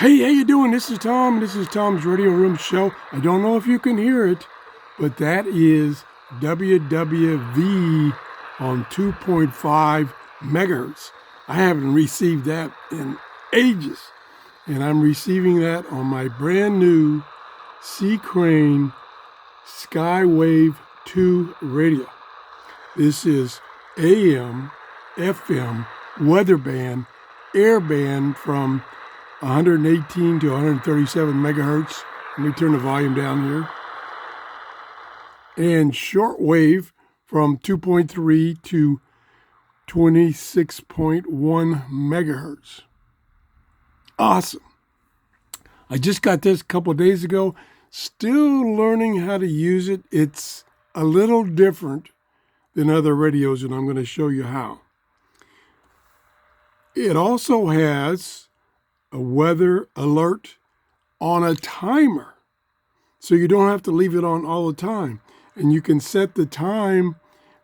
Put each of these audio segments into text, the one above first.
Hey, how you doing? This is Tom. This is Tom's Radio Room Show. I don't know if you can hear it, but that is WWV on 2.5 megahertz. I haven't received that in ages, and I'm receiving that on my brand new CCrane Skywave 2 radio. This is AM, FM, weather band, air band from 118 to 137 megahertz. Let me turn the volume down here. And shortwave from 2.3 to 26.1 megahertz. Awesome. I just got this a couple of days ago. Still learning how to use it. It's a little different than other radios, and I'm going to show you how. It also has a weather alert on a timer, so you don't have to leave it on all the time. And you can set the time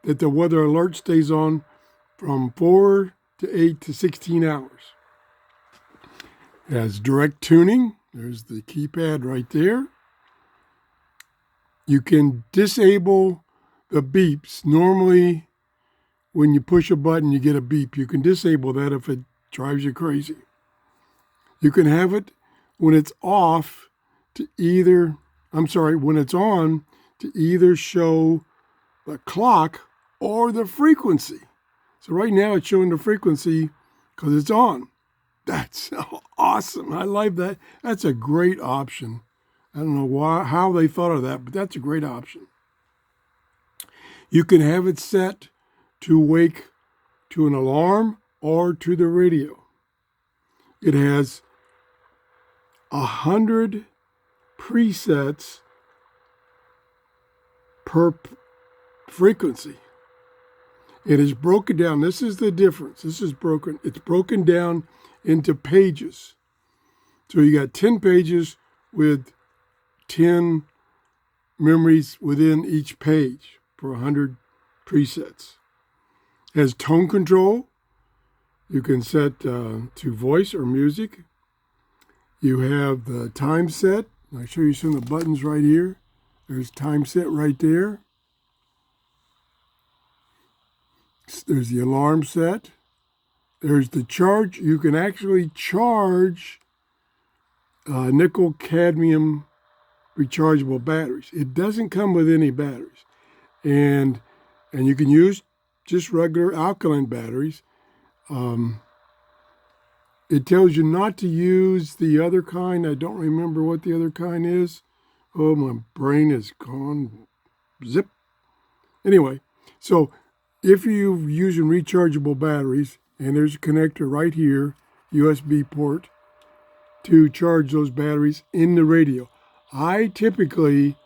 that the weather alert stays on from 4 to 8 to 16 hours. It has direct tuning. There's the keypad right there. You can disable the beeps. Normally, when you push a button, you get a beep. You can disable that if it drives you crazy. You can have it when it's off to when it's on to either show the clock or the frequency. So right now it's showing the frequency because it's on. That's awesome. I like that. That's a great option. I don't know how they thought of that, but that's a great option. You can have it set to wake to an alarm or to the radio. It has 100 presets per frequency. It is broken down. This is the difference. It's broken down into pages. So you got 10 pages with 10 memories within each page for 100 presets. It has tone control. You can set to voice or music. You have the time set. I'll show you some of the buttons right here. There's time set right there. There's the alarm set. There's the charge. You can actually charge nickel cadmium rechargeable batteries. It doesn't come with any batteries. And you can use just regular alkaline batteries. It tells you not to use the other kind. I don't remember what the other kind is. Oh, my brain is gone. Zip. Anyway, so if you're using rechargeable batteries, and there's a connector right here, USB port, to charge those batteries in the radio. I typically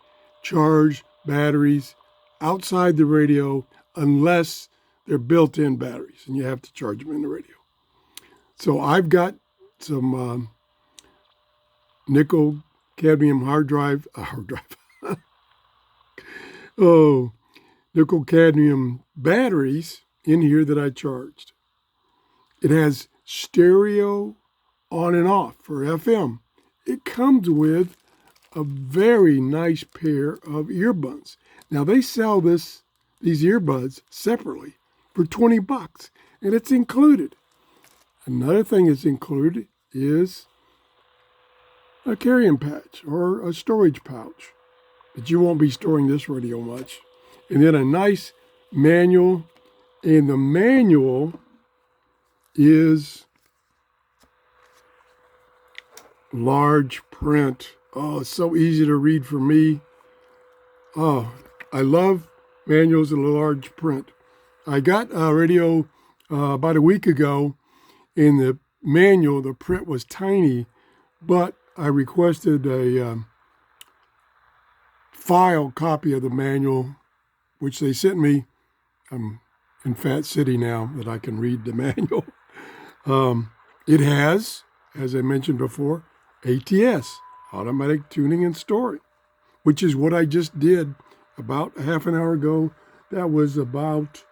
charge batteries outside the radio unless they're built-in batteries, and you have to charge them in the radio. So I've got some nickel cadmium nickel cadmium batteries in here that I charged. It has stereo on and off for FM. It comes with a very nice pair of earbuds. Now they sell these earbuds separately for $20, and it's included. Another thing that's included is a carrying patch or a storage pouch, but you won't be storing this radio much. And then a nice manual, and the manual is large print. Oh, it's so easy to read for me. Oh, I love manuals in large print. I got a radio about a week ago. In the manual, the print was tiny, but I requested a file copy of the manual, which they sent me. I'm in Fat City now that I can read the manual. It has, as I mentioned before, ATS, automatic tuning and storing, which is what I just did about a half an hour ago. That was about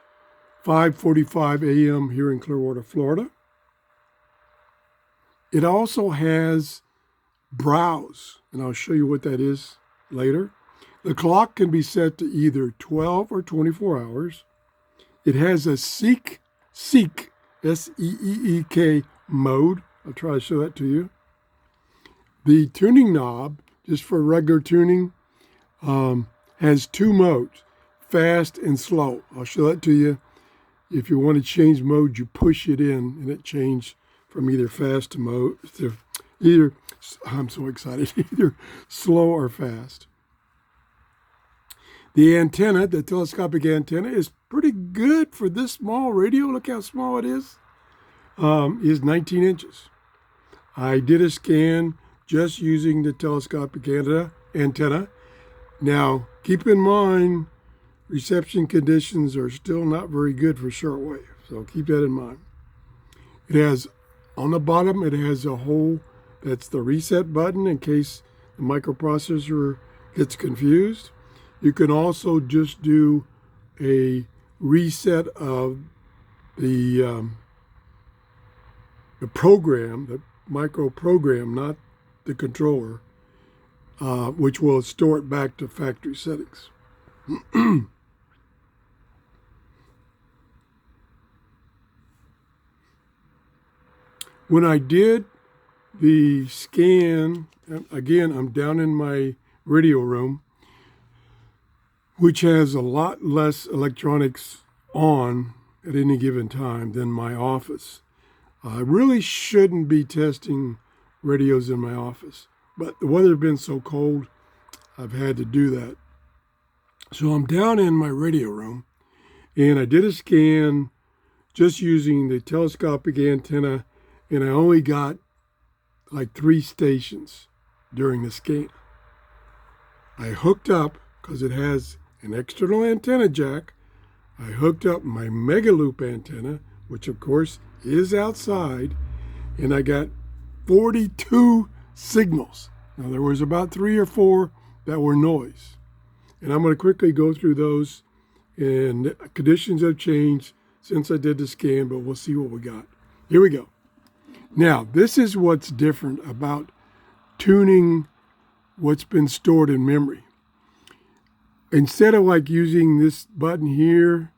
5:45 a.m. here in Clearwater, Florida. It also has browse, and I'll show you what that is later. The clock can be set to either 12 or 24 hours. It has a seek, S-E-E-E-K mode. I'll try to show that to you. The tuning knob, just for regular tuning, has two modes, fast and slow. I'll show that to you. If you want to change mode, you push it in, and it changes from either fast to mode, to either, I'm so excited, either slow or fast. The antenna, the telescopic antenna, is pretty good for this small radio. Look how small it is 19 inches. I did a scan just using the telescopic antenna. Now, keep in mind, reception conditions are still not very good for shortwave, so keep that in mind. It has, on the bottom, it has a hole that's the reset button in case the microprocessor gets confused. You can also just do a reset of the program, the micro program, not the controller, which will store it back to factory settings. When I did the scan, again, I'm down in my radio room, which has a lot less electronics on at any given time than my office. I really shouldn't be testing radios in my office, but the weather has been so cold, I've had to do that. So I'm down in my radio room, and I did a scan just using the telescopic antenna, and I only got like 3 stations during the scan. I hooked up, because it has an external antenna jack, I hooked up my Mega Loop antenna, which of course is outside, and I got 42 signals. Now there was about 3 or 4 that were noise. And I'm going to quickly go through those, and conditions have changed since I did the scan, but we'll see what we got. Here we go. Now, this is what's different about tuning what's been stored in memory. Instead of like using this button here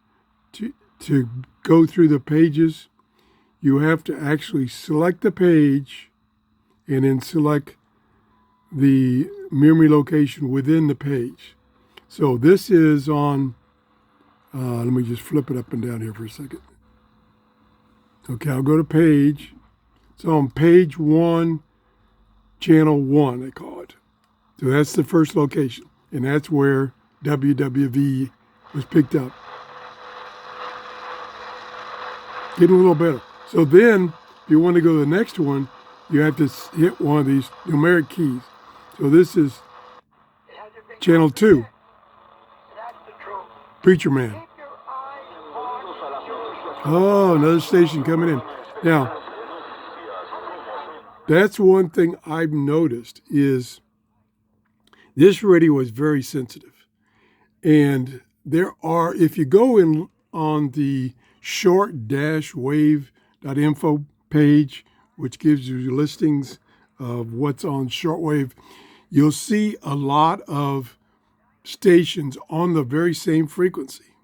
to go through the pages, you have to actually select the page and then select the memory location within the page. So this is on, let me just flip it up and down here for a second. Okay, I'll go to page. It's on page 1, channel 1, they call it. So that's the first location, and that's where WWV was picked up. Getting a little better. So then, if you want to go to the next one, you have to hit one of these numeric keys. So this is channel 2, Preacher Man. Oh, another station coming in. Now, that's one thing I've noticed is this radio is very sensitive. And there are, if you go in on the short-wave.info page, which gives you listings of what's on shortwave, you'll see a lot of stations on the very same frequency.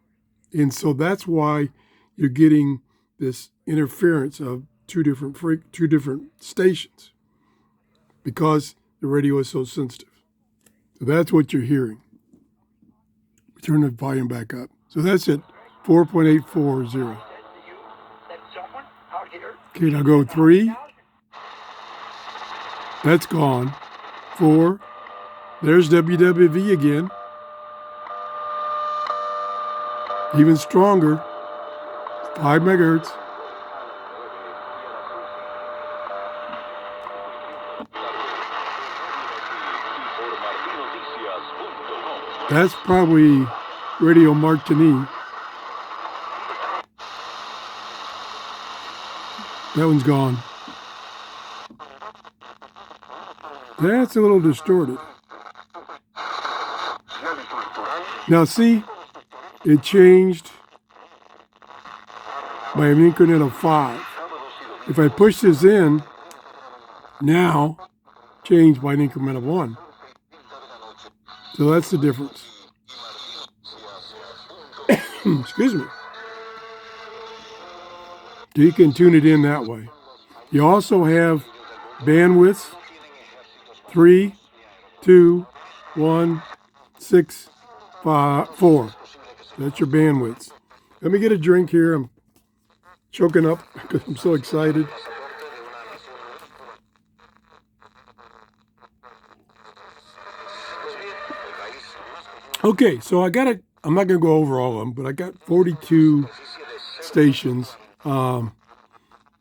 And so that's why you're getting this interference of two different stations, because the radio is so sensitive. So that's what you're hearing. Turn the volume back up. So that's it, 4.840. Okay, now go 3. That's gone. 4. There's WWV again. Even stronger. 5 megahertz. That's probably Radio Martini. That one's gone. That's a little distorted. Now see, it changed by an increment of 5. If I push this in, now change by an increment of 1. So that's the difference. Excuse me. So you can tune it in that way. You also have bandwidths, 3, 2, 1, 6, 5, 4. That's your bandwidths. Let me get a drink here. I'm choking up because I'm so excited. Okay, so I'm not going to go over all of them, but I got 42 stations. Let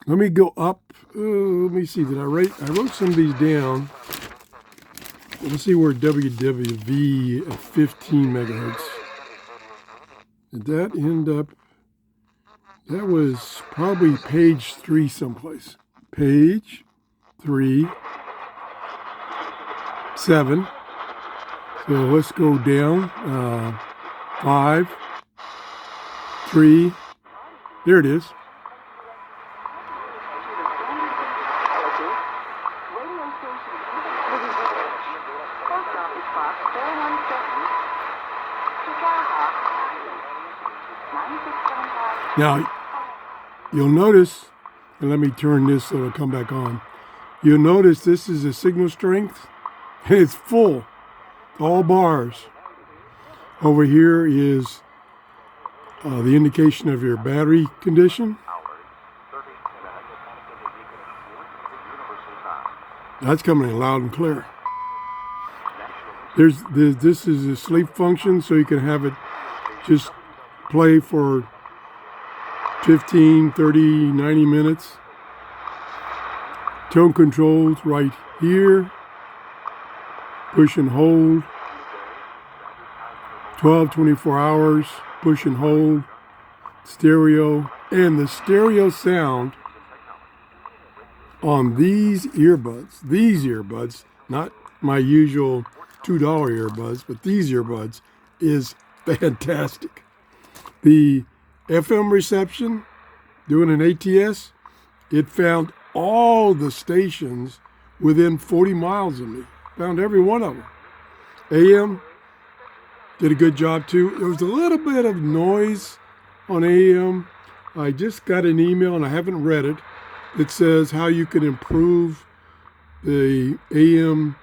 me go up. Let me see. I wrote some of these down. Let's see where WWV at 15 megahertz. Did that end up? That was probably page 3 someplace. Page 3, 7. So let's go down. 5, 3. There it is. Now, you'll notice, and let me turn this so it'll come back on. You'll notice this is a signal strength, and it's full, all bars. Over here is the indication of your battery condition. That's coming in loud and clear. This is a sleep function, so you can have it just play for 15, 30, 90 minutes. Tone controls right here. Push and hold. 12, 24 hours. Push and hold. Stereo. And the stereo sound on these earbuds, not my usual $2 earbuds, but these earbuds is fantastic. The FM reception, doing an ATS, it found all the stations within 40 miles of me. Found every one of them. AM did a good job too. There was a little bit of noise on AM. I just got an email, and I haven't read it. It says how you can improve the AM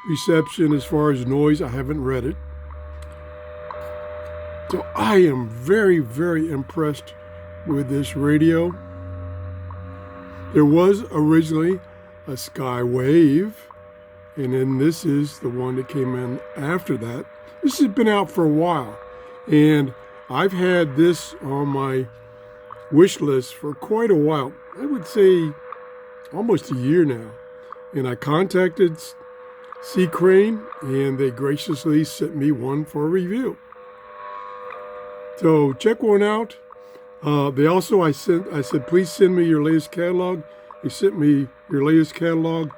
reception as far as noise. I haven't read it. So I am very, very impressed with this radio. There was originally a Skywave, and then this is the one that came in after that. This has been out for a while, and I've had this on my wish list for quite a while. I would say almost a year now. And I contacted CCrane, and they graciously sent me one for a review. So check one out. I said, please send me your latest catalog. They sent me your latest catalog.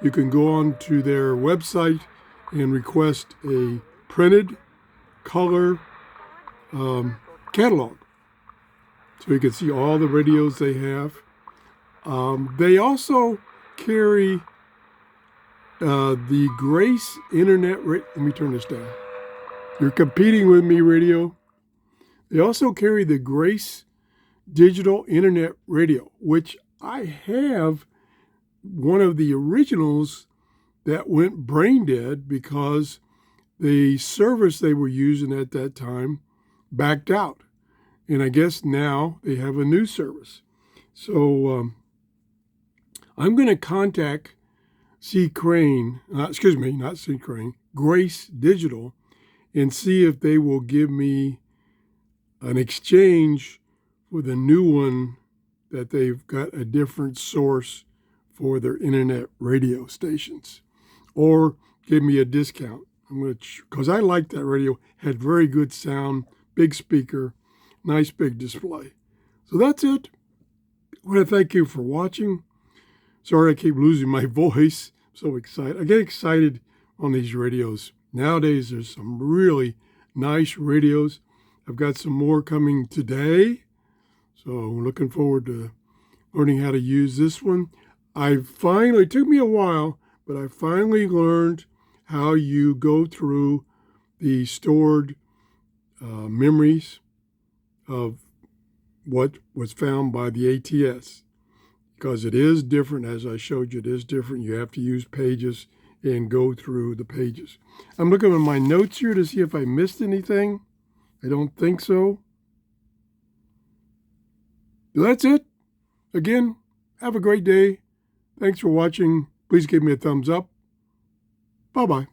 You can go on to their website and request a printed color catalog. So you can see all the radios they have. They also carry the Grace Internet. Let me turn this down. You're competing with me, radio. They also carry the Grace Digital Internet Radio, which I have one of the originals that went brain dead because the service they were using at that time backed out. And I guess now they have a new service. So I'm going to contact CCrane, not CCrane, Grace Digital, and see if they will give me an exchange for the new one that they've got a different source for their internet radio stations, or give me a discount. Because I like that radio, had very good sound, big speaker, nice big display. So that's it. I want to thank you for watching. Sorry I keep losing my voice. I'm so excited. I get excited on these radios. Nowadays there's some really nice radios. I've got some more coming today. So I'm looking forward to learning how to use this one. It took me a while, but I finally learned how you go through the stored memories of what was found by the ATS, because it is different. As I showed you, it is different. You have to use pages and go through the pages. I'm looking at my notes here to see if I missed anything. I don't think so. That's it. Again, have a great day. Thanks for watching. Please give me a thumbs up. Bye-bye.